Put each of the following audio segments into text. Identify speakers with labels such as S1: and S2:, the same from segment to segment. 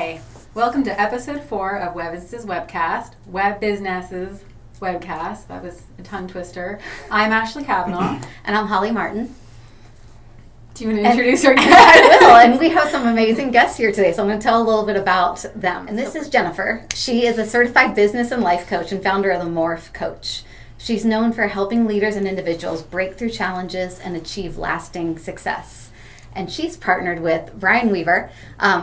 S1: Hi, welcome to episode 4 of Web Businesses Webcast, Web Businesses Webcast. That was a tongue twister. I'm Ashley Cavanaugh.
S2: And I'm Holly Martin.
S1: Do you want to introduce her?
S2: I will, and we have some amazing guests here today, so I'm going to tell a little bit about them. And this is Jennifer. She is a certified business and life coach and founder of the Morph Coach. She's known for helping leaders and individuals break through challenges and achieve lasting success. And she's partnered with Brian Weaver.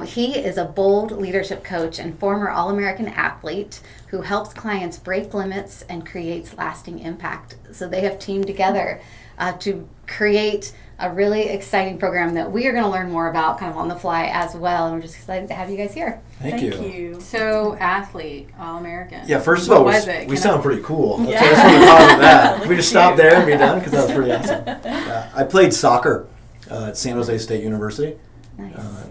S2: He is a bold leadership coach and former All-American athlete who helps clients break limits and creates lasting impact. So they have teamed together to create a really exciting program that we are going to learn more about kind of on the fly as well. And we're just excited to have you guys here.
S3: Thank you.
S1: So, athlete, All-American.
S3: Yeah, first of all, we sound pretty cool.
S1: Yeah.
S3: I just want to talk about that. Can we just stop there and be done? Because that was pretty awesome. I played soccer at San Jose State University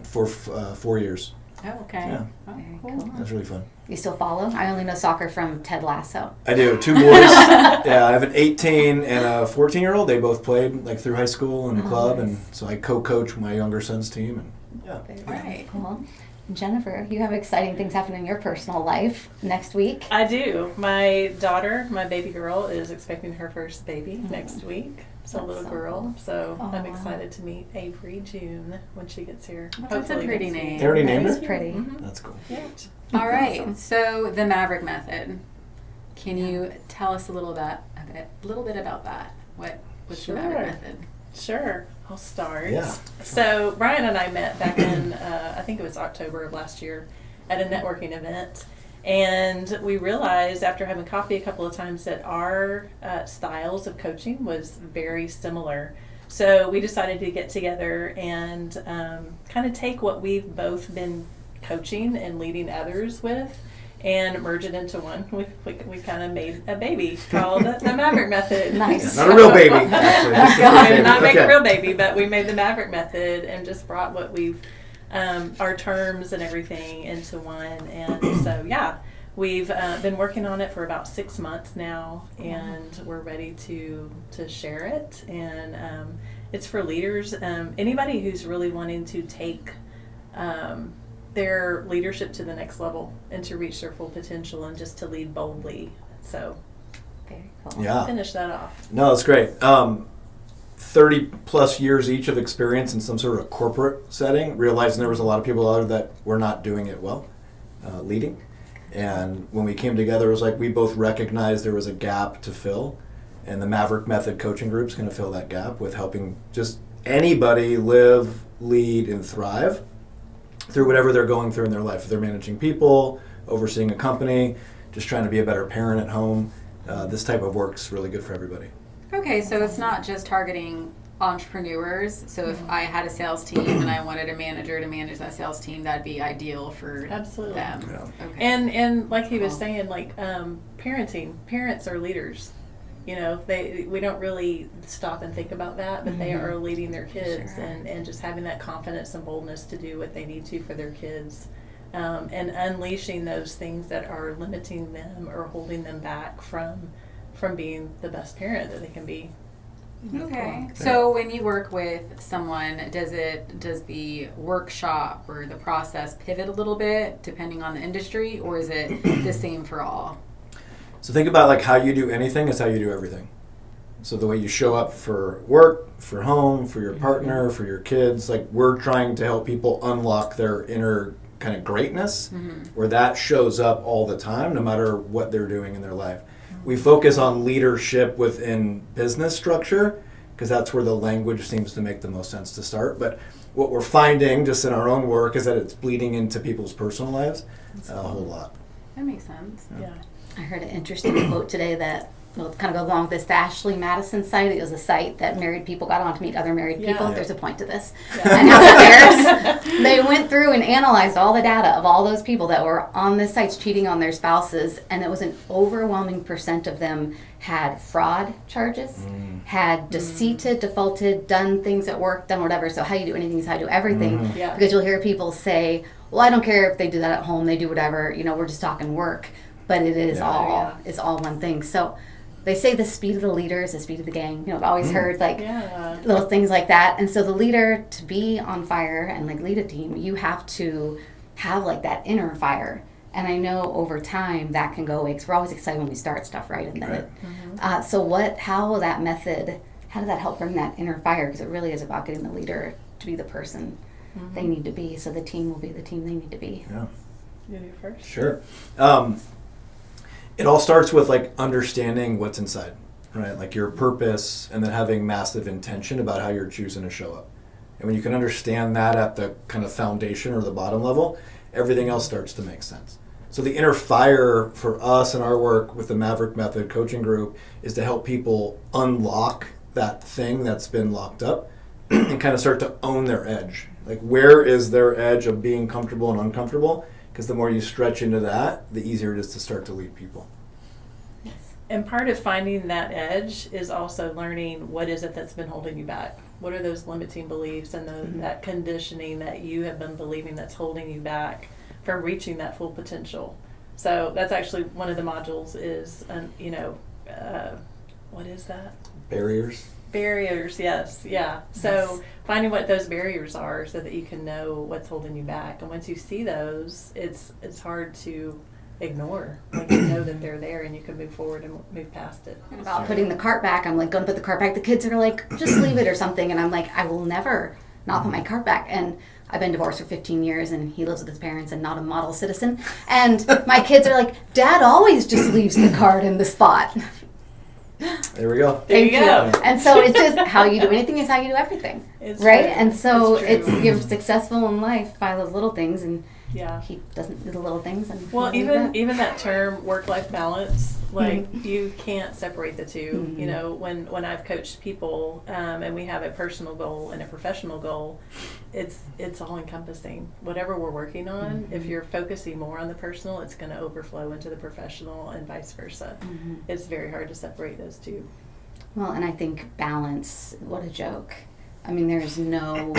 S3: for 4 years.
S1: Oh, okay.
S3: Yeah.
S1: Oh,
S2: Very
S1: cool.
S2: cool.
S3: That was really fun.
S2: You still follow? I only know soccer from Ted Lasso.
S3: I do. 2 boys. Yeah, I have an 18 and a 14-year-old. They both played like through high school and club,
S2: nice.
S3: and so I co-coach my younger son's team. And yeah.
S2: Very
S1: Right.
S2: cool. Jennifer, you have exciting things happening in your personal life next week.
S4: I do. My daughter, my baby girl, is expecting her first baby next week. It's a
S2: That's
S4: little
S2: so
S4: girl.
S2: cool.
S4: So
S2: Oh,
S4: I'm
S2: wow.
S4: excited to meet Avery June when she gets here.
S1: That's a
S4: Hopefully
S1: pretty
S4: next week.
S1: name.
S3: They already named
S2: It's
S3: her?
S2: pretty.
S4: Mhm.
S3: That's cool.
S4: Yeah.
S1: All right.
S2: Awesome.
S1: So, the Maverick Method. Can you tell us a little bit about that? What's
S4: Sure.
S1: the Maverick Method?
S4: Sure. I'll start.
S3: Yeah.
S4: So Brian and I met back in, I think it was October of last year, at a networking event. And we realized after having coffee a couple of times that our styles of coaching was very similar. So we decided to get together and kind of take what we've both been coaching and leading others with and merge it into one. We kind of made a baby called the Maverick Method.
S2: Nice.
S3: Not a real baby, actually. Just a
S4: We
S3: fake
S4: did
S3: baby.
S4: not make
S3: Okay.
S4: a real baby, but we made the Maverick Method and just brought what we've, our terms and everything into one. And so, yeah, we've been working on it for about 6 months now, and we're ready to share it. And it's for leaders, anybody who's really wanting to take their leadership to the next level and to reach their full potential and just to lead boldly. So,
S2: Very cool.
S3: Yeah.
S4: finish that off.
S3: No, that's great. 30 plus years each of experience in some sort of corporate setting, realizing there was a lot of people out there that were not doing it well, leading. And when we came together, it was like we both recognized there was a gap to fill, and the Maverick Method coaching group is going to fill that gap with helping just anybody live, lead, and thrive through whatever they're going through in their life. If they're managing people, overseeing a company, just trying to be a better parent at home, this type of work's really good for everybody.
S1: Okay, so it's not just targeting entrepreneurs. So if I had a sales team and I wanted a manager to manage that sales team, that'd be ideal for
S4: Absolutely.
S1: them.
S3: Yeah.
S1: Okay.
S4: And like he was
S1: Cool.
S4: saying, like parenting, parents are leaders. You know, we don't really stop and think about that, but they are leading their kids
S2: Sure.
S4: and just having that confidence and boldness to do what they need to for their kids, and unleashing those things that are limiting them or holding them back from being the best parent that they can be.
S1: Okay. So when you work with someone, does the workshop or the process pivot a little bit depending on the industry, or is it the same for all?
S3: So think about like how you do anything is how you do everything. So the way you show up for work, for home, for your partner, for your kids, like we're trying to help people unlock their inner kind of greatness where that shows up all the time, no matter what they're doing in their life. We focus on leadership within business structure because that's where the language seems to make the most sense to start. But what we're finding just in our own work is that it's bleeding into people's personal lives a whole lot.
S1: That makes sense.
S4: Yeah.
S2: I heard an interesting quote today that will kind of go along with this. The Ashley Madison site, it was a site that married people got on to meet other married people.
S4: Yeah.
S2: There's a point to this.
S4: Yeah.
S2: And how theirs, they went through and analyzed all the data of all those people that were on this site cheating on their spouses, and it was an overwhelming percent of them had fraud charges, had deceived, defaulted, done things at work, done whatever. So how you do anything is how you do everything.
S4: Yeah.
S2: Because you'll hear people say, well, I don't care if they do that at home, they do whatever, we're just talking work. But it is it's all one thing. So they say the speed of the leader is the speed of the gang. I've always heard little things like that. And so the leader, to be on fire and like lead a team, you have to have like that inner fire. And I know over time that can go away because we're always excited when we start stuff, right? And then how did that help bring that inner fire? Because it really is about getting the leader to be the person they need to be, so the team will be the team they need to be.
S3: Yeah.
S4: You do first.
S3: Sure. It all starts with like understanding what's inside, right? Like your purpose, and then having massive intention about how you're choosing to show up. And when you can understand that at the kind of foundation or the bottom level, everything else starts to make sense. So the inner fire for us in our work with the Maverick Method coaching group is to help people unlock that thing that's been locked up and kind of start to own their edge. Like, where is their edge of being comfortable and uncomfortable? Because the more you stretch into that, the easier it is to start to lead people.
S4: And part of finding that edge is also learning what is it that's been holding you back. What are those limiting beliefs and that conditioning that you have been believing that's holding you back from reaching that full potential? So that's actually one of the modules is, what is that?
S3: Barriers.
S4: Barriers, yes, yeah. So finding what those barriers are so that you can know what's holding you back. And once you see those, it's hard to ignore when you know that they're there and you can move forward and move past it.
S2: And about putting the cart back, I'm like, going to put the cart back. The kids are like, just leave it or something. And I'm like, I will never not put my cart back. And I've been divorced for 15 years and he lives with his parents and not a model citizen. And my kids are like, Dad always just leaves the cart in the spot.
S3: There we go.
S4: There you go.
S2: And so it's just how you do anything is how you do everything.
S4: It's
S2: right?
S4: true.
S2: And so
S4: It's true.
S2: you're successful in life by those little things, and
S4: Yeah.
S2: he doesn't do the little things. And
S4: Well,
S2: he'll leave
S4: even that term work-life balance, like you can't separate the two.
S2: Mhm.
S4: You know, when I've coached people and we have a personal goal and a professional goal, it's all encompassing. Whatever we're working on, if you're focusing more on the personal, it's going to overflow into the professional and vice versa.
S2: Mhm.
S4: It's very hard to separate those two.
S2: Well, and I think balance, what a joke. I mean, there's no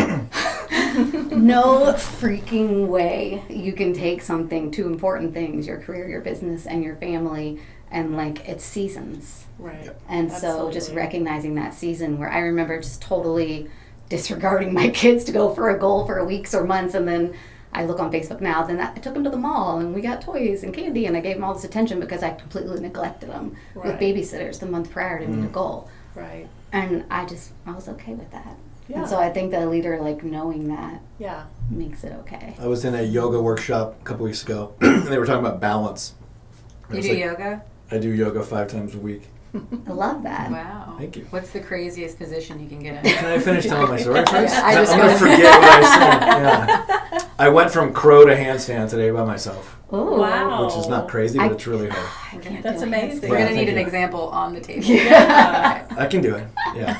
S2: freaking way you can take something, two important things, your career, your business, and your family, and like it's seasons.
S4: Right.
S2: And so just
S4: Absolutely.
S2: recognizing that season where I remember just totally disregarding my kids to go for a goal for weeks or months, and then I look on Facebook now, then I took them to the mall and we got toys and candy and I gave them all this attention because I completely neglected them with
S4: Right.
S2: babysitters the month prior to meet a goal.
S4: Right.
S2: And I was okay with that.
S4: Yeah.
S2: And so I think that a leader, like, knowing that
S4: Yeah.
S2: makes it okay.
S3: I was in a yoga workshop a couple weeks ago, and they were talking about balance.
S1: You
S3: It's
S1: do
S3: like,
S1: yoga?
S3: I do yoga 5 times a week.
S2: I love that.
S1: Wow.
S3: Thank you.
S1: What's the craziest position you can get in?
S3: Can I finish telling my story first?
S1: I just
S3: I'm going to
S1: gotta-
S3: forget what I said. Yeah. I went from crow to handstand today by myself,
S2: Ooh.
S4: Wow.
S3: which is not crazy, but it's really hard.
S2: I can't
S4: That's
S2: do a
S4: amazing.
S2: handstand.
S1: We're
S3: Yeah,
S1: going to need
S3: thank
S1: an
S3: you.
S1: example on the table.
S4: Yeah.
S3: I can do it. Yeah.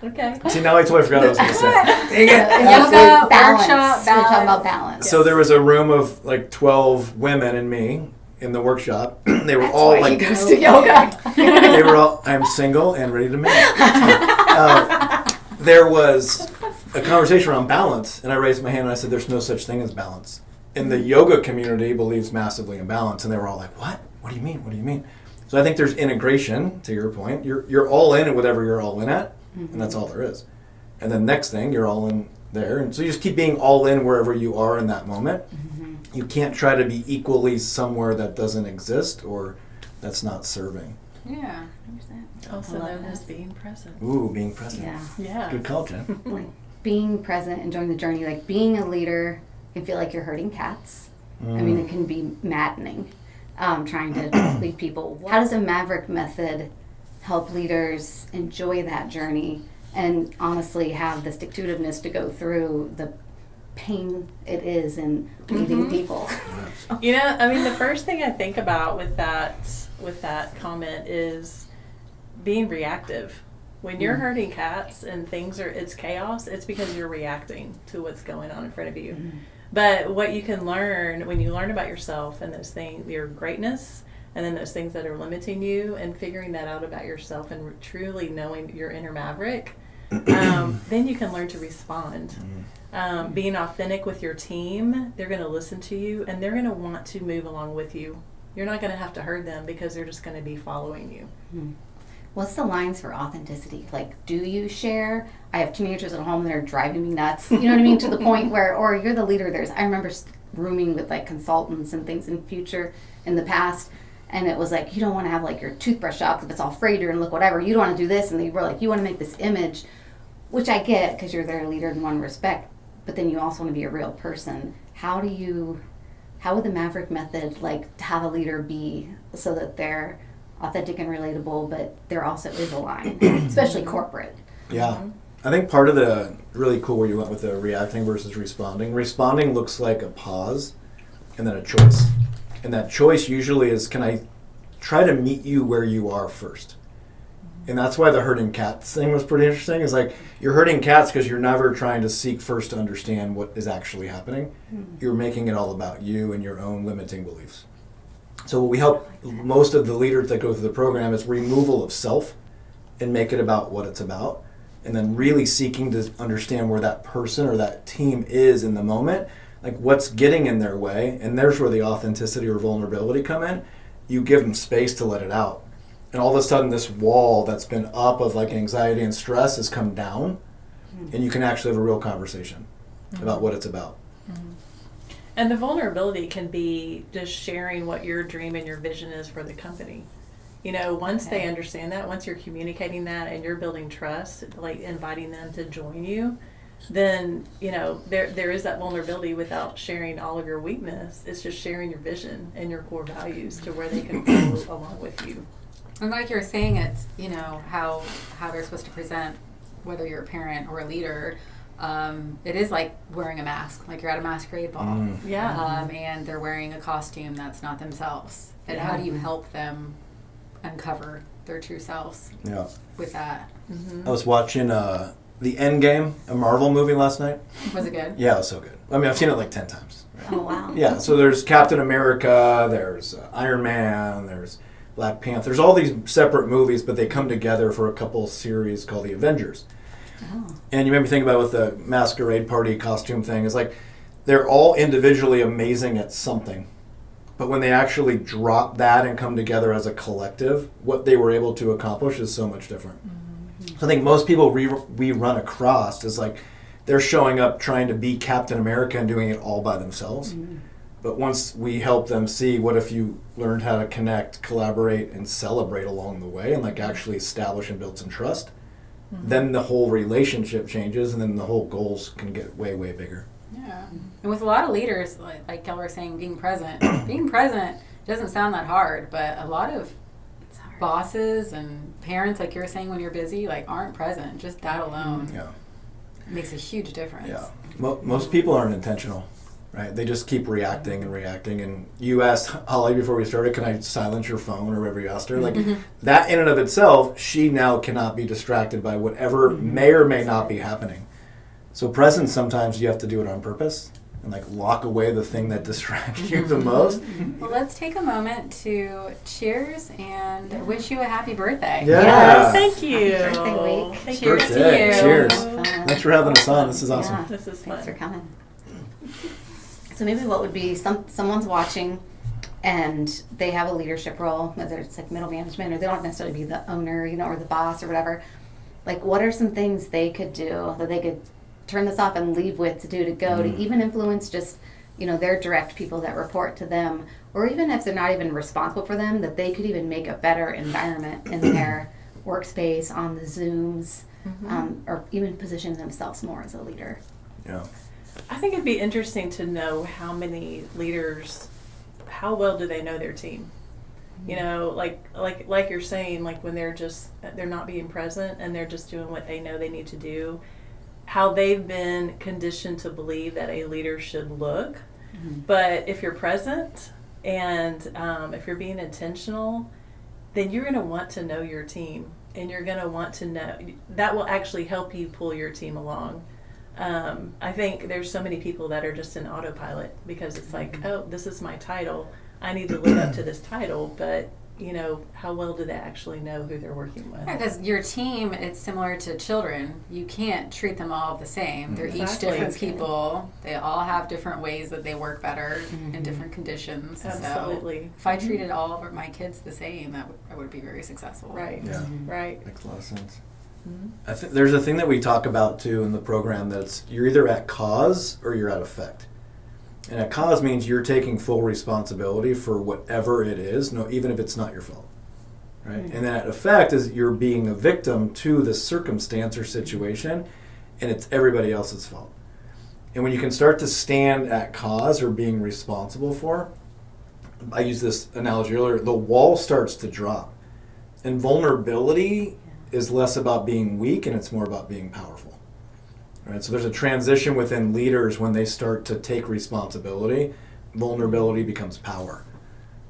S4: Okay.
S3: See, now I totally forgot what I was going to say. Dang
S2: Yeah,
S3: it.
S1: Yoga,
S2: balance.
S1: workshop,
S2: We're talking
S1: balance.
S2: about balance.
S3: So there was a room of like 12 women and me in the workshop. They were
S2: That's
S3: all
S2: why
S3: like,
S2: he goes to yoga.
S3: they were all, I'm single and ready to marry. There was a conversation around balance, and I raised my hand and I said, there's no such thing as balance. And the yoga community believes massively in balance, and they were all like, what? What do you mean? What do you mean? So I think there's integration, to your point. You're all in at whatever you're all in at, and that's all there is. And then next thing, you're all in there. And so you just keep being all in wherever you are in that moment. You can't try to be equally somewhere that doesn't exist or that's not serving.
S1: Yeah.
S4: Also
S2: I love
S4: known
S2: that.
S4: as being present.
S3: Ooh, being present.
S2: Yeah.
S4: Yeah.
S3: Good call, Jen.
S2: Like being present, enjoying the journey, like being a leader can feel like you're herding cats. I mean, it can be maddening trying to lead people. How does a Maverick Method help leaders enjoy that journey and honestly have the stick-to-itiveness to go through the pain it is in leading people?
S4: You know, I mean, the first thing I think about with that comment is being reactive. When you're herding cats and it's chaos, it's because you're reacting to what's going on in front of you. But what you can learn when you learn about yourself and those things, your greatness, and then those things that are limiting you, and figuring that out about yourself and truly knowing your inner maverick, then you can learn to respond. Being authentic with your team, they're going to listen to you and they're going to want to move along with you. You're not going to have to herd them because they're just going to be following you.
S2: What's the lines for authenticity? Like, do you share? I have teenagers at home that are driving me nuts. You know what I mean? To the point where, or you're the leader. I remember rooming with like consultants and things in the past. And it was like, you don't want to have like your toothbrush shop if it's all Frater and look whatever. You don't want to do this. And they were like, you want to make this image, which I get because you're their leader in one respect. But then you also want to be a real person. How would the Maverick Method like have a leader be so that they're authentic and relatable, but there also is a line, especially corporate?
S3: Yeah. I think part of the really cool where you went with the reacting versus responding. Responding looks like a pause and then a choice. And that choice usually is, can I try to meet you where you are first? And that's why the herding cats thing was pretty interesting. It's like you're herding cats because you're never trying to seek first to understand what is actually happening. You're making it all about you and your own limiting beliefs. So what we help most of the leaders that go through the program is removal of self and make it about what it's about. And then really seeking to understand where that person or that team is in the moment, like what's getting in their way. And there's where the authenticity or vulnerability come in. You give them space to let it out. And all of a sudden this wall that's been up of like anxiety and stress has come down, and you can actually have a real conversation about what it's about.
S4: And the vulnerability can be just sharing what your dream and your vision is for the company. You know, once they understand that, once you're communicating that and you're building trust, like inviting them to join you, then, you know, there is that vulnerability without sharing all of your weakness. It's just sharing your vision and your core values to where they can follow along with you.
S1: And like you were saying, it's, you know, how they're supposed to present, whether you're a parent or a leader. It is like wearing a mask, like you're at a masquerade ball.
S4: Yeah.
S1: And they're wearing a costume that's not themselves. And how do you help them uncover their true selves with that?
S3: I was watching The Endgame, a Marvel movie last night.
S1: Was it good?
S3: Yeah, it was so good. I mean, I've seen it like 10 times.
S2: Oh, wow.
S3: Yeah, so there's Captain America, there's Iron Man, there's Black Panther. There's all these separate movies, but they come together for a couple series called the Avengers.
S2: Oh.
S3: And you made me think about with the masquerade party costume thing, is like they're all individually amazing at something. But when they actually drop that and come together as a collective, what they were able to accomplish is so much different. So I think most people we run across is like they're showing up trying to be Captain America and doing it all by themselves. But once we help them see, what if you learned how to connect, collaborate, and celebrate along the way and like actually establish and build some trust, then the whole relationship changes and then the whole goals can get way, way bigger.
S1: Yeah. And with a lot of leaders, like Keller was saying, being present doesn't sound that hard, but a lot of bosses and parents, like you were saying when you're busy, like aren't present. Just that alone makes a huge difference.
S3: Yeah. Most people aren't intentional, right? They just keep reacting and reacting. And you asked Holly before we started, can I silence your phone or whatever you asked her? Like that in and of itself, she now cannot be distracted by whatever may or may not be happening. So presence, sometimes you have to do it on purpose and like lock away the thing that distracts you the most.
S1: Well, let's take a moment to cheers and wish you a happy birthday.
S3: Yeah.
S2: Yes.
S4: Thank you.
S2: Happy birthday week.
S4: Thank
S1: Cheers
S4: you.
S1: to
S3: Birthday.
S1: you.
S3: Cheers.
S2: Fun.
S3: Thanks for having us on. This is awesome.
S2: Yeah.
S4: This is
S2: Thanks for
S4: fun.
S2: coming. So maybe what would be someone's watching and they have a leadership role, whether it's like middle management or they don't necessarily be the owner, you know, or the boss or whatever. Like what are some things they could do that they could turn this off and leave with to do to go to even influence just, you know, their direct people that report to them, or even if they're not even responsible for them, that they could even make a better environment in their workspace, on the Zooms, or even position themselves more as a leader.
S3: Yeah.
S4: I think it'd be interesting to know how many leaders, how well do they know their team? You know, like you're saying, like when they're not being present and they're just doing what they know they need to do, how they've been conditioned to believe that a leader should look. But if you're present and if you're being intentional, then you're going to want to know your team, and you're going to want to know that will actually help you pull your team along. I think there's so many people that are just in autopilot because it's like, oh, this is my title, I need to live up to this title, but you know, how well do they actually know who they're working with?
S1: Because your team, it's similar to children. You can't treat them all the same. They're each different people. They all have different ways that they work better in different conditions.
S4: Absolutely.
S1: So if I treated all of my kids the same, I would be very successful.
S4: Right.
S3: Yeah.
S4: Right.
S3: Makes a lot of sense. I think there's a thing that we talk about too in the program that's you're either at cause or you're at effect. And a cause means you're taking full responsibility for whatever it is, even if it's not your fault. Right?
S2: Mm-hmm.
S3: And that effect is you're being a victim to the circumstance or situation, and it's everybody else's fault. And when you can start to stand at cause or being responsible for, I used this analogy earlier, the wall starts to drop. And vulnerability is less about being weak and it's more about being powerful. Right? So there's a transition within leaders when they start to take responsibility. Vulnerability becomes power.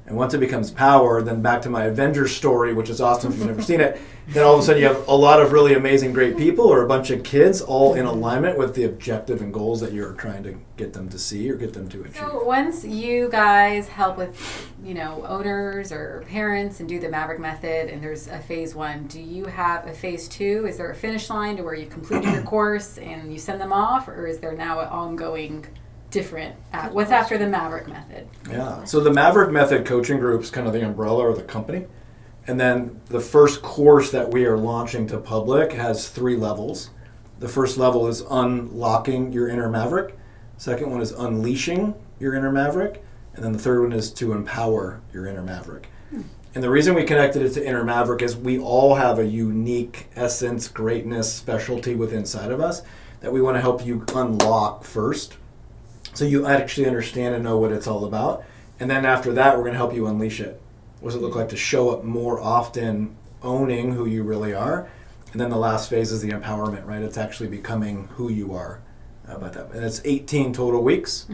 S3: And once it becomes power, then back to my Avengers story, which is awesome if you've never seen it, then all of a sudden you have a lot of really amazing, great people or a bunch of kids all in alignment with the objective and goals that you're trying to get them to see or get them to achieve.
S1: So once you guys help with, owners or parents and do the Maverick Method and there's a phase 1, do you have a phase 2? Is there a finish line to where you've completed your course and you send them off, or is there now an ongoing different, what's after the Maverick Method?
S3: Yeah, so the Maverick Method coaching group is kind of the umbrella or the company. And then the first course that we are launching to public has 3 levels. The first level is unlocking your inner Maverick. Second one is unleashing your inner Maverick. And then the third one is to empower your inner Maverick. And the reason we connected it to inner Maverick is we all have a unique essence, greatness, specialty within inside of us that we want to help you unlock first. So you actually understand and know what it's all about. And then after that, we're going to help you unleash it. What does it look like to show up more often, owning who you really are? And then the last phase is the empowerment, right? It's actually becoming who you are about that. And it's 18 total weeks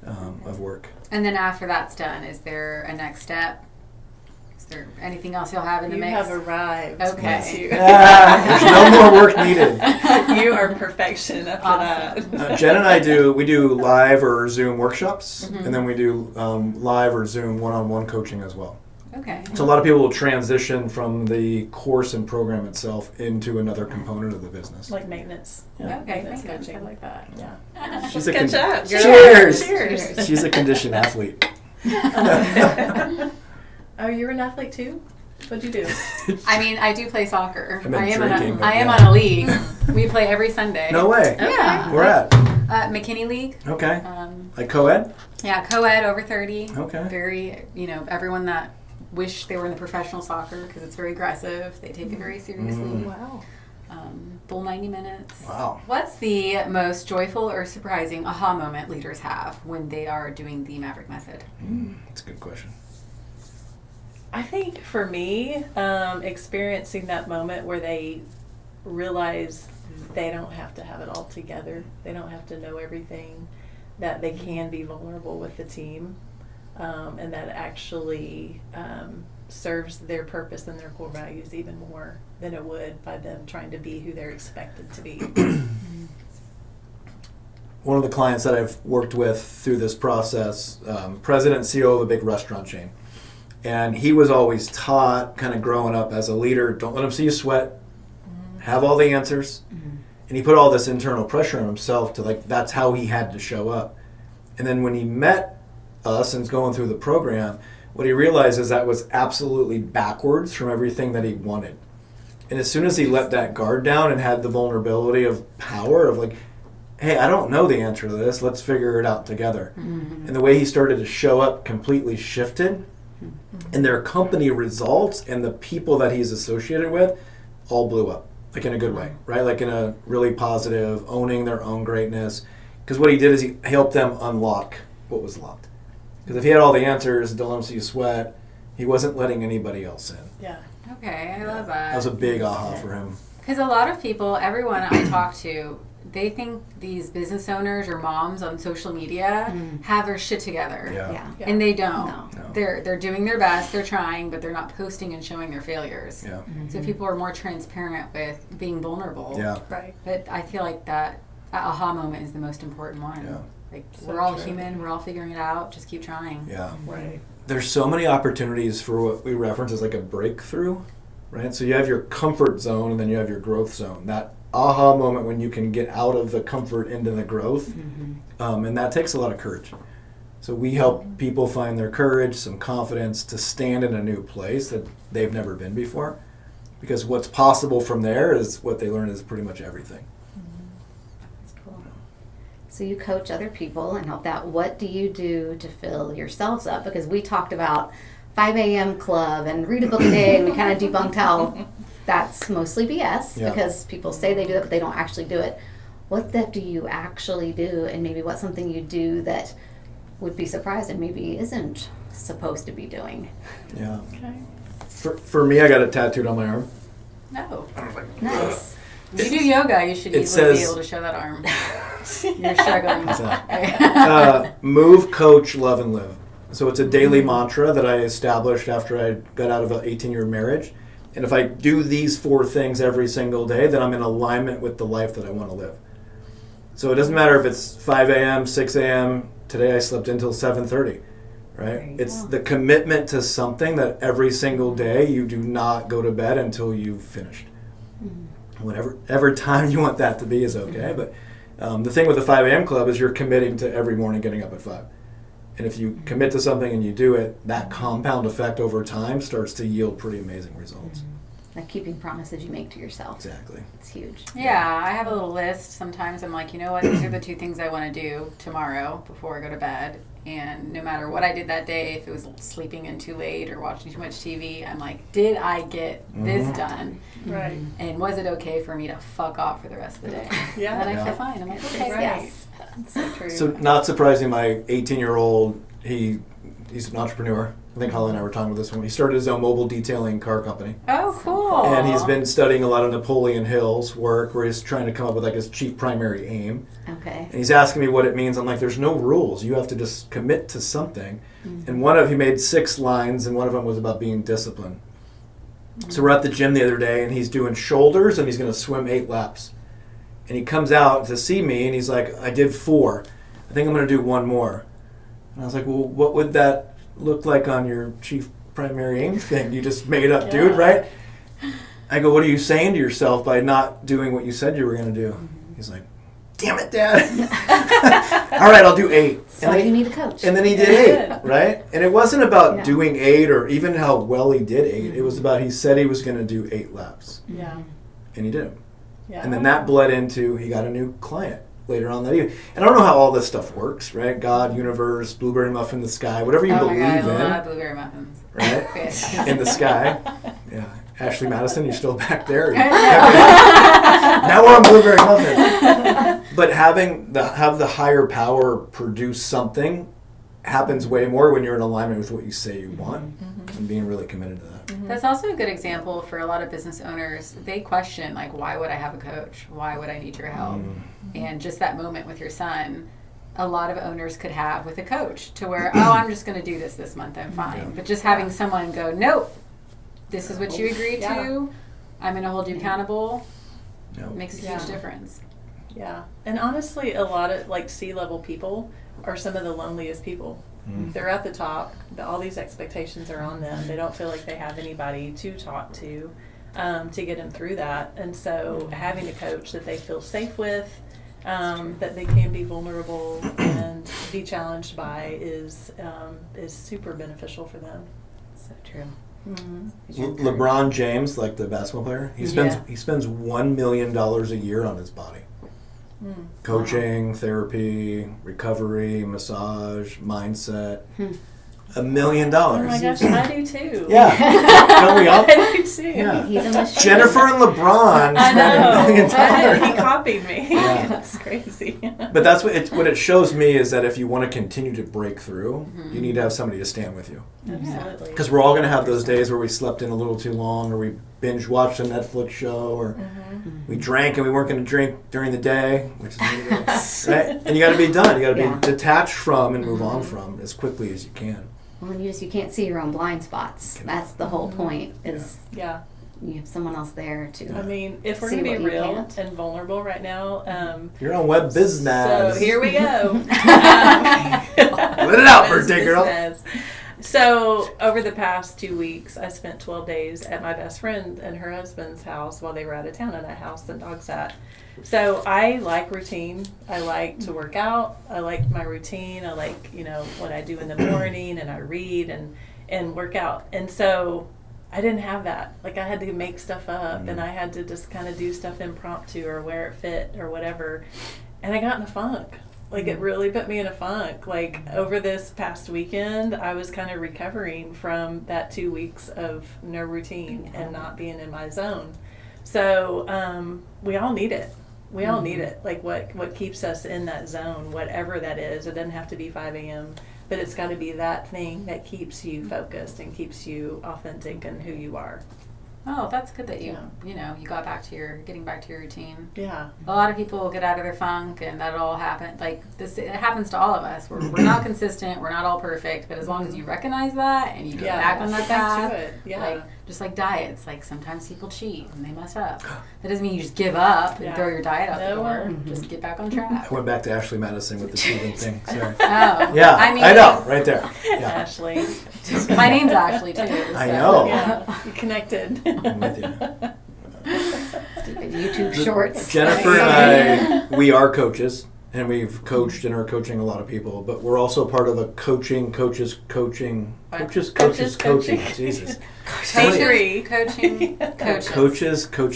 S3: of work.
S1: And then after that's done, is there a next step? Is there anything else you'll have in the mix?
S4: You have arrived.
S1: Okay.
S3: There's no more work needed.
S4: You are perfection after that.
S3: Jen and I do live or Zoom workshops, and then we do live or Zoom one-on-one coaching as well.
S1: Okay.
S3: So a lot of people will transition from the course and program itself into another component of the business.
S4: Like maintenance.
S3: Yeah.
S1: Okay,
S4: Maintenance
S1: maintenance, I
S4: coaching.
S1: like that.
S4: Yeah.
S3: She's
S4: Let's catch up.
S3: Cheers!
S4: Cheers.
S3: She's a conditioned athlete.
S4: Oh, you're an athlete too? What'd you do?
S1: I mean, I do play soccer.
S3: I meant
S1: I am
S3: drinking, but
S1: I am
S3: yeah.
S1: on a league. We play every Sunday.
S3: No way.
S1: Yeah.
S3: Where at?
S1: McKinney League.
S3: Okay.
S1: Um,
S3: Like co-ed?
S1: yeah, co-ed over 30.
S3: Okay.
S1: Very, everyone that wish they were in the professional soccer because it's very aggressive. They take it very seriously.
S4: Wow.
S1: Full 90 minutes.
S3: Wow.
S1: What's the most joyful or surprising aha moment leaders have when they are doing the Maverick Method?
S3: That's a good question.
S4: I think for me, experiencing that moment where they realize they don't have to have it all together. They don't have to know everything, that they can be vulnerable with the team, and that actually serves their purpose and their core values even more than it would by them trying to be who they're expected to be.
S3: One of the clients that I've worked with through this process, president and CEO of a big restaurant chain. And he was always taught, kind of growing up as a leader, don't let them see you sweat, have all the answers. And he put all this internal pressure on himself to that's how he had to show up. And then when he met us and was going through the program, what he realized is that was absolutely backwards from everything that he wanted. And as soon as he let that guard down and had the vulnerability of power of hey, I don't know the answer to this, let's figure it out together. And the way he started to show up completely shifted. And their company results and the people that he's associated with all blew up, in a good way, right? In a really positive, owning their own greatness. Because what he did is he helped them unlock what was locked. Because if he had all the answers, don't let him see you sweat, he wasn't letting anybody else in.
S4: Yeah.
S1: Okay, I love that.
S3: That was a big aha for him.
S1: Because a lot of people, everyone I talk to, they think these business owners or moms on social media have their shit together.
S3: Yeah.
S1: And they don't.
S2: No.
S1: They're doing their best, they're trying, but they're not posting and showing their failures.
S3: Yeah.
S1: So people are more transparent with being vulnerable.
S3: Yeah.
S4: Right.
S1: But I feel like that aha moment is the most important one.
S3: Yeah.
S4: So
S1: we're all
S4: true.
S1: human, we're all figuring it out, just keep trying.
S3: Yeah.
S4: Right.
S3: There's so many opportunities for what we reference as a breakthrough, right? So you have your comfort zone and then you have your growth zone. That aha moment when you can get out of the comfort into the growth, and that takes a lot of courage. So we help people find their courage, some confidence to stand in a new place that they've never been before, because what's possible from there is what they learn is pretty much everything.
S2: That's cool. So you coach other people and help out. What do you do to fill yourselves up? Because we talked about 5 a.m. club and read a book a day, and we kind of debunked how that's mostly BS because people say they do it, but they don't actually do it. What step do you actually do, and maybe what's something you do that would be surprised and maybe isn't supposed to be doing?
S3: Yeah.
S4: Okay.
S3: For me, I got it tattooed on my arm.
S1: No.
S2: Nice.
S1: You do yoga, you should
S3: It
S1: easily be
S3: says-
S1: able to show that arm. You're struggling.
S3: Move, coach, love, and live. So it's a daily mantra that I established after I got out of an 18-year marriage. And if I do these 4 things every single day, then I'm in alignment with the life that I want to live. So it doesn't matter if it's 5 a.m., 6 a.m. Today I slept until 7:30, right? It's the commitment to something that every single day you do not go to bed until you've finished. Whatever time you want that to be is okay. But the thing with the 5 a.m. club is you're committing to every morning getting up at 5. And if you commit to something and you do it, that compound effect over time starts to yield pretty amazing results.
S2: Like keeping promises you make to yourself.
S3: Exactly.
S2: It's huge.
S1: Yeah, I have a little list. Sometimes I'm like, you know what, these are the 2 things I want to do tomorrow before I go to bed. And no matter what I did that day, if it was sleeping in too late or watching too much TV, I'm like, did I get this done?
S4: Right.
S1: And was it okay for me to fuck off for the rest of the day?
S4: Yeah.
S1: And I feel fine. I'm like, okay.
S4: Right.
S2: Yes.
S4: So true.
S3: So not surprising, my 18-year-old, he's an entrepreneur. I think Holly and I were talking about this one. He started his own mobile detailing car company.
S1: Oh, cool.
S3: And he's been studying a lot of Napoleon Hill's work where he's trying to come up with like his chief primary aim.
S2: Okay.
S3: And he's asking me what it means. I'm like, there's no rules. You have to just commit to something. And he made 6 lines, and one of them was about being disciplined. So we're at the gym the other day, and he's doing shoulders, and he's going to swim 8 laps. And he comes out to see me, and he's like, I did 4. I think I'm going to do 1 more. And I was like, well, what would that look like on your chief primary aim thing you just made up, dude, right? I go, what are you saying to yourself by not doing what you said you were going to do? He's like, damn it, Dad. All right, I'll do 8.
S2: So you need a coach.
S3: And then he did 8, right? And it wasn't about
S2: Yeah.
S3: doing 8 or even how well he did 8. It was about he said he was going to do 8 laps.
S4: Yeah.
S3: And he did it.
S4: Yeah.
S3: And then that bled into he got a new client later on that evening. And I don't know how all this stuff works, right? God, universe, blueberry muffin in the sky, whatever you
S1: Oh my
S3: believe
S1: God, I
S3: in,
S1: love blueberry muffins.
S3: right?
S1: Fantastic.
S3: In the sky. Yeah. Ashley Madison, you're still back there. Now we're on blueberry muffin. But have the higher power produce something happens way more when you're in alignment with what you say you want and being really committed to that.
S1: That's also a good example for a lot of business owners. They question, like, why would I have a coach? Why would I need your help? And just that moment with your son, a lot of owners could have with a coach to where, oh, I'm just going to do this month, I'm fine. But just having someone go, nope, this is what you agreed to. I'm going to hold you accountable.
S3: Yep.
S1: Makes a huge difference.
S4: Yeah. And honestly, a lot of like C-level people are some of the loneliest people. They're at the top. All these expectations are on them. They don't feel like they have anybody to talk to get them through that. And so having a coach that they feel safe with, that they can be vulnerable and be challenged by is super beneficial for them.
S2: So true.
S3: LeBron James, like the basketball player, he spends $1 million a year on his body. Coaching, therapy, recovery, massage, mindset. $1 million.
S4: Oh my gosh, I do too.
S3: Yeah. Don't we all?
S4: I do too.
S3: Yeah.
S2: He's a machine.
S3: Jennifer and LeBron
S4: I
S3: spent
S4: know.
S3: $1 million.
S4: He copied me.
S3: Yeah.
S4: That's crazy.
S3: But that's what it shows me is that if you want to continue to break through, you need to have somebody to stand with you.
S4: Absolutely.
S3: Because we're all going to have those days where we slept in a little too long, or we binge watched a Netflix show, or we drank and we weren't going to drink during the day, which is right. And you got to be done. You got to be detached from and move on from as quickly as you can.
S2: Well, and you can't see your own blind spots. That's the whole point. Is
S4: Yeah.
S2: you have someone else there to.
S4: I mean, if we're
S2: See
S4: going to
S2: what
S4: be
S2: you
S4: real
S2: can't.
S4: and vulnerable right now,
S3: You're on web business.
S4: so here we go.
S3: Let it out, birthday girl.
S4: Business. So over the past 2 weeks, I spent 12 days at my best friend and her husband's house while they were out of town at a house the dog sat. So I like routine. I like to work out. I like my routine. I like, what I do in the morning, and I read and work out. And so I didn't have that. Like, I had to make stuff up, and I had to just kind of do stuff impromptu or where it fit or whatever. And I got in a funk. Like, it really put me in a funk. Like, over this past weekend, I was kind of recovering from that 2 weeks of no routine and not being in my zone. So we all need it. We all need it. Like, what keeps us in that zone, whatever that is. It doesn't have to be 5 a.m., but it's got to be that thing that keeps you focused and keeps you authentic in who you are.
S1: Oh, that's good that you got back to getting back to your routine.
S4: Yeah.
S1: A lot of people get out of their funk, and that all happen. Like this, it happens to all of us. We're not consistent. We're not all perfect. But as long as you recognize that and you get back on that path, like just like diets. Like sometimes people cheat and they mess up. That doesn't mean you just give up and throw your diet out the door. Just get back on track.
S3: I went back to Ashley Madison with the cheating thing. Sorry.
S1: Oh,
S3: Yeah,
S1: I
S3: know, right there. Yeah.
S4: Ashley.
S1: My name's Ashley too. So.
S3: I know.
S4: Yeah, you connected.
S3: I'm with you.
S2: Stupid YouTube shorts.
S3: Jennifer and I, we are coaches, and we've coached and are coaching a lot of people, but we're also part of a coaching. Jesus.
S1: Coaching,
S3: Coaches.
S1: coaches.
S3: Coaching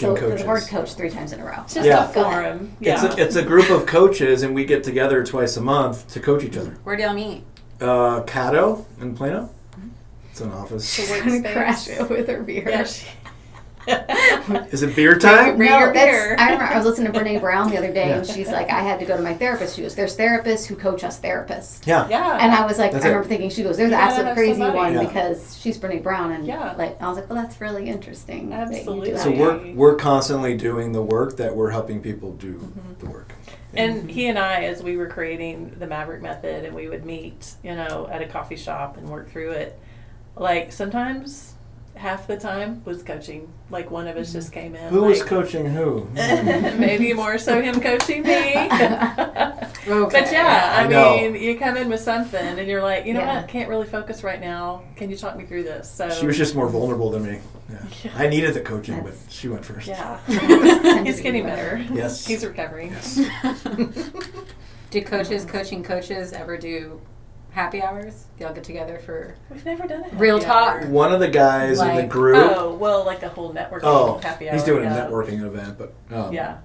S2: So
S3: coaches.
S2: the word coach 3 times in a row.
S4: Just
S3: Yeah.
S4: a forum. Yeah.
S3: It's a group of coaches, and we get together twice a month to coach each other.
S1: Where do y'all meet?
S3: Cato in Plano. It's an office.
S4: The
S2: I'm gonna
S4: workspace.
S2: crash it with her beer.
S4: Yeah,
S3: Is it beer time?
S4: Bring your beer.
S2: I remember I was listening to Brene Brown the other day, and
S3: Yeah.
S2: she's like, I had to go to my therapist. She goes, there's therapists who coach us therapists.
S3: Yeah.
S4: Yeah.
S2: And I was like,
S3: That's
S2: I
S3: it.
S2: remember thinking, she goes, there's
S4: You
S2: an
S4: gotta
S2: absolute
S4: have
S2: crazy
S4: somebody.
S2: one
S3: Yeah.
S2: because she's Brene Brown. And
S4: Yeah.
S2: like, I was like, well, that's really interesting. that you do
S4: Absolutely.
S2: that.
S3: So we're constantly doing the work that we're helping people do the work.
S4: And he and I, as we were creating the Maverick Method, and we would meet, at a coffee shop and work through it, like sometimes half the time was coaching. Like one of us just came in.
S3: Who was
S4: like,
S3: coaching who?
S4: maybe more so him coaching me.
S1: Okay.
S4: But yeah, I
S3: I know.
S4: mean, you come in with something and you're like, you know
S2: Yeah.
S4: what, can't really focus right now. Can you talk me through this? So
S3: She was just more vulnerable than me. Yeah.
S4: Yeah.
S3: I needed the coaching, but
S2: That's-
S3: she went first.
S4: yeah.
S2: Tend
S4: He's
S2: to
S4: getting
S2: be
S4: better.
S3: Yes.
S4: He's recovering.
S1: Do coaching coaches ever do happy hours? Y'all get together for
S4: We've never done it.
S1: real talk?
S3: One of the guys in the
S1: Like-
S3: group.
S4: Oh, well, like a whole networking happy hour.
S3: he's doing a
S4: yeah.
S3: networking event, but
S4: Yeah,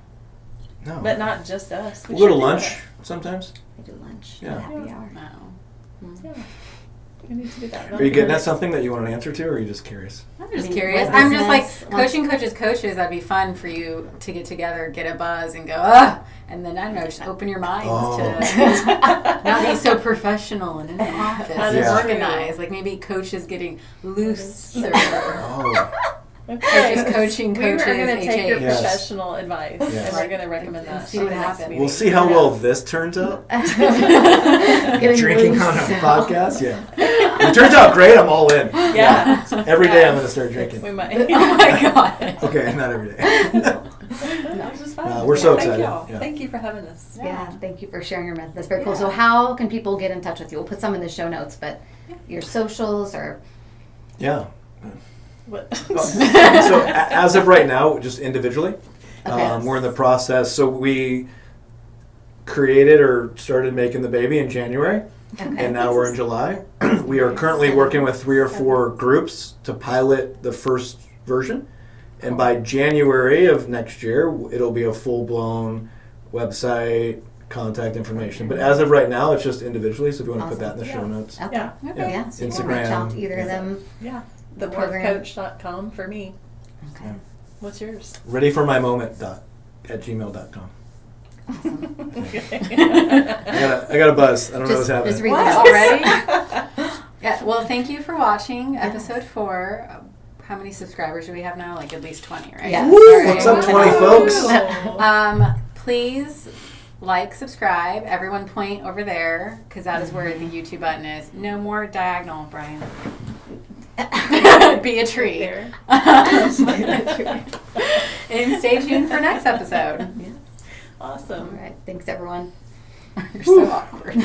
S3: no.
S4: but not just us. We
S3: We'll go to
S4: should do
S3: lunch sometimes.
S2: I do lunch.
S3: Yeah.
S2: Happy hour.
S1: No.
S4: that. Yeah. We need to do that.
S3: Are you getting at something that you want an answer to, or are you just curious?
S1: I'm just
S2: I mean,
S1: curious.
S2: what
S1: I'm just like
S2: business wants-
S1: coaching coaches. That'd be fun for you to get together, get a buzz, and go, and then I don't know, just open your minds to not be so professional and in the office
S4: That
S1: and
S3: is
S1: organized. Like maybe coaches getting loose or
S3: Oh,
S4: Okay.
S1: just coaching
S4: We are
S1: coaches.
S4: going to take your
S3: Yes.
S4: professional advice,
S3: Yes.
S4: and we're going to recommend
S1: And
S4: that.
S1: see
S4: for
S1: what
S4: the next
S1: happens.
S4: meeting.
S3: we'll see how well this turns out.
S2: Getting
S3: Drinking
S2: loose.
S3: on a podcast, yeah. If it turns out great, I'm all in.
S4: Yeah.
S3: Every day I'm going to start drinking.
S4: We might.
S1: Oh my god.
S3: Okay, not every day.
S4: This is fun.
S3: We're so
S4: Thank
S3: excited.
S4: y'all.
S3: Yeah.
S4: Thank you for having us.
S2: Yeah, thank you for sharing your method. That's very cool. So how can people get in touch with you? We'll put some in the show notes, but your socials or...
S3: Yeah.
S4: What?
S3: So as of right now, just individually,
S2: Okay.
S3: we're in the process. So we created or started making the baby in January,
S2: Okay.
S3: and now we're in July. We are currently working with 3 or 4 groups to pilot the first version, and by January of next year, it'll be a full-blown website, contact information. But as of right now, it's just individually. So if you want to put that in the show notes.
S2: Okay.
S4: Yeah.
S1: Okay.
S2: Yeah, so you can reach
S3: Instagram.
S2: out to either of them.
S4: Yeah.
S2: Program.
S4: TheMorphCoach.com for me.
S2: Okay.
S4: What's yours?
S3: Readyformymoment@gmail.com.
S4: Yeah.
S3: I got a buzz. I don't know what's happening.
S2: Just read
S1: What?
S2: the
S1: Already? Yeah. Well, thank you for watching episode 4. How many subscribers do we have now? Like at least 20, right?
S2: Yeah.
S3: Woo!
S2: Sorry.
S3: What's up, 20 folks?
S1: Please like, subscribe. Everyone point over there because that is where the YouTube button is. No more diagonal, Brian. Be a tree.
S4: There.
S1: And stay tuned for next episode.
S4: Awesome.
S2: All right. Thanks, everyone.
S1: You're so awkward.